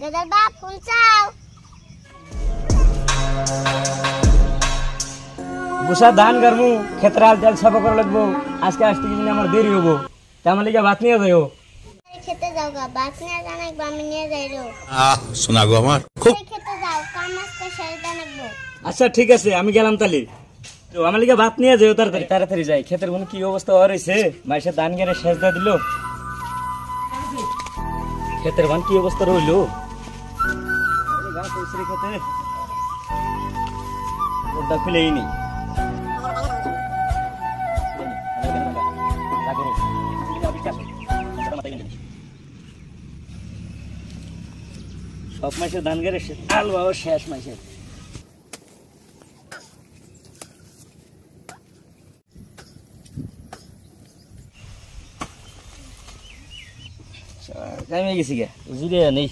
Gather বাপ phone চাও। বুসা ধান গারমু ক্ষেত্রে হাল চাল সাফা করা লাগবো। আজকে আসতে কিন্তু আমার দেরি হবো, তেমন লিখে ভাত নিয়ে যাইও। খেতে যাও গা, ভাত নিয়ে জানাকবো, আমি নিয়ে যাই রো। শোনা গো আমার খুব। খেতে যাও, কাম আজকে সেরে জানাকবো। আচ্ছা ঠিক আছে, আমি গেলাম তালি। তো আমার লিখে ভাত নিয়ে যাইও, তাড়াতাড়ি তাড়াতাড়ি যাই। ক্ষেতের মনে কি অবস্থা হয়েছে, মাইসে ধান গেড়ে শেষ দিয়ে দিল। ক্ষেতের মান কি অবস্থা রইল, খেতে ওটা খুলেই নেই। সব মাসে ধান গেড়ে আল বাবা শেষ মাসে। কামে গেছি গে, জিরে নেই।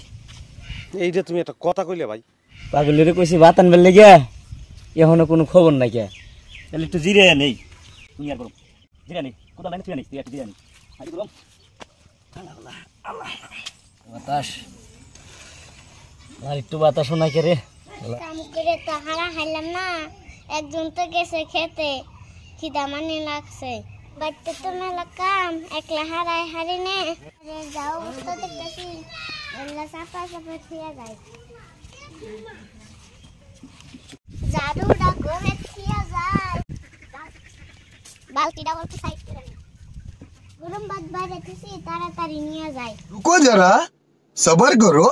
এইটা তুমি একটা কথা কইলে ভাই। পাগলের কইছি ভাত আনবার লেগে, এখনো কোনো খবর নাই কে। তাহলে একটু জিরে নেই, তুমি আর গরম জিরে নেই। কোথাও লাইনে তুই নেই, তুই একটু জিরে নেই। হাই গরম আল্লাহ আল্লাহ বাতাস, আর একটু বাতাসও নাই কে রে। কাম করে তো হারা খাইলাম না, একজন তো গেছে খেতে, খিদা মানে লাগছে। বাড়িতে তো মেলা কাম, একলা হারাই হারি নে। যাও অবস্থা দেখতেছি, এলা চাপা চাপা থিয়া যায়। ঝাড়ুটা ঘরে থিয়া যায়, বালতিটা বলতে সাইড করে নে। গরম ভাত বাইরে থিসি, তাড়াতাড়ি নিয়ে যায়। रुको जरा सबर करो।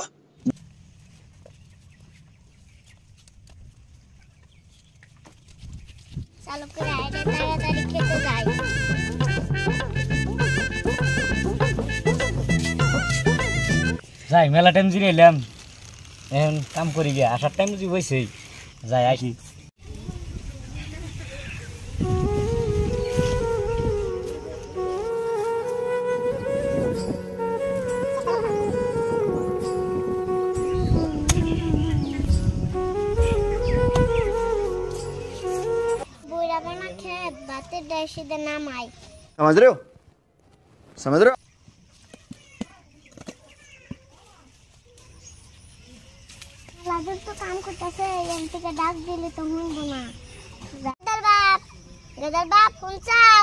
চালু করে আইলে তাড়াতাড়ি খেতে যায়। যাই, মেলা টাইম জিরে এলাম, এখন কাম করি গিয়া। আসার টাইম যদি বইছে, যাই আসি। বুড়া বানা খেত ভাতের ডাইসিতে নামাই। समझ रहे हो, समझ रहे हो। লাদুর তো কাম করতেছে, এখান থেকে ডাক দিলে তো শুনবো না। গেদার বাপ ফোন চাও।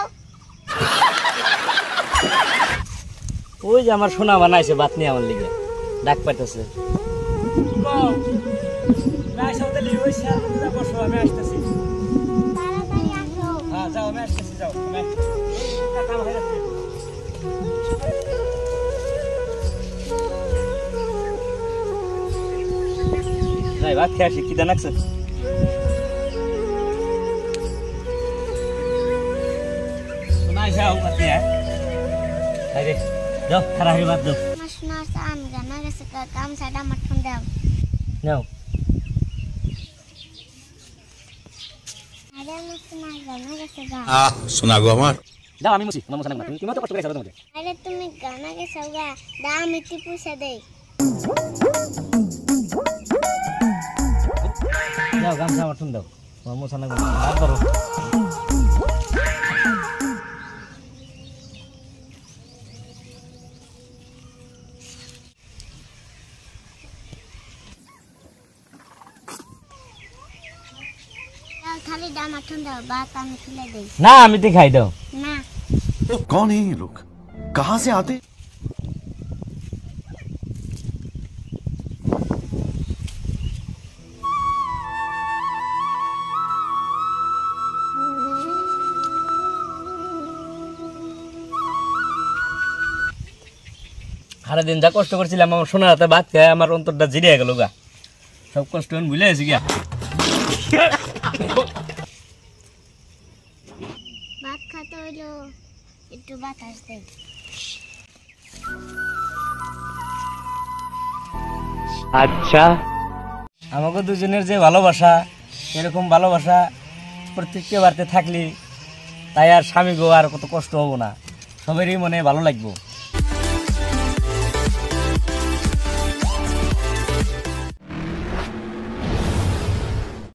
ওই যে আমার সোনা বানাইছে ভাত নিয়ে আমার লিগে, ডাক পাইতেছে। আমি আসতেছি। তাড়াতাড়ি আসো। হ্যাঁ যাও, আমি আসতেছি, যাও। যাই ভাত খেয়ে আসি, খিদা লাগছে। যাও ভাত নিয়ে আয় রে, যাও খারাপ হয়ে ভাত দাও। আমার শোনা চান গানা গেছে, কাম সাইড আমার ফোন দাও। নাও আরে আমার শোনা গানা গেছে গা। শোনা গো আমার। যাও, আমি মুছি, আমার মুছা না। তুমি তো কষ্ট করে তোমাদের। আরে তুমি গানা গেছে গা, দা আমি কি পয়সা দেই। যাও গামছা আমার টুন দাও, আমার মুছা না। ভাত ধরো। খালি দা আমার ফোন দাও, ভাত আমি খুলে দেই। না আমি তো খাই দাও। না कौन है ये लोग, कहाँ से आते। সারাদিন যা কষ্ট করছিলাম, আমার সোনার হাতে ভাত খেয়ে আমার অন্তরটা জিরিয়ে গেল গা। সব কষ্ট ভুলে গেছি গা। ভাত খাতে হইলো একটু বাতাস দেই। আচ্ছা, আমাকে দুজনের যে ভালোবাসা, এরকম ভালোবাসা প্রত্যেককে বাড়িতে থাকলে তাই আর স্বামী গো আর কত কষ্ট হবো না, সবারই মনে ভালো লাগবো।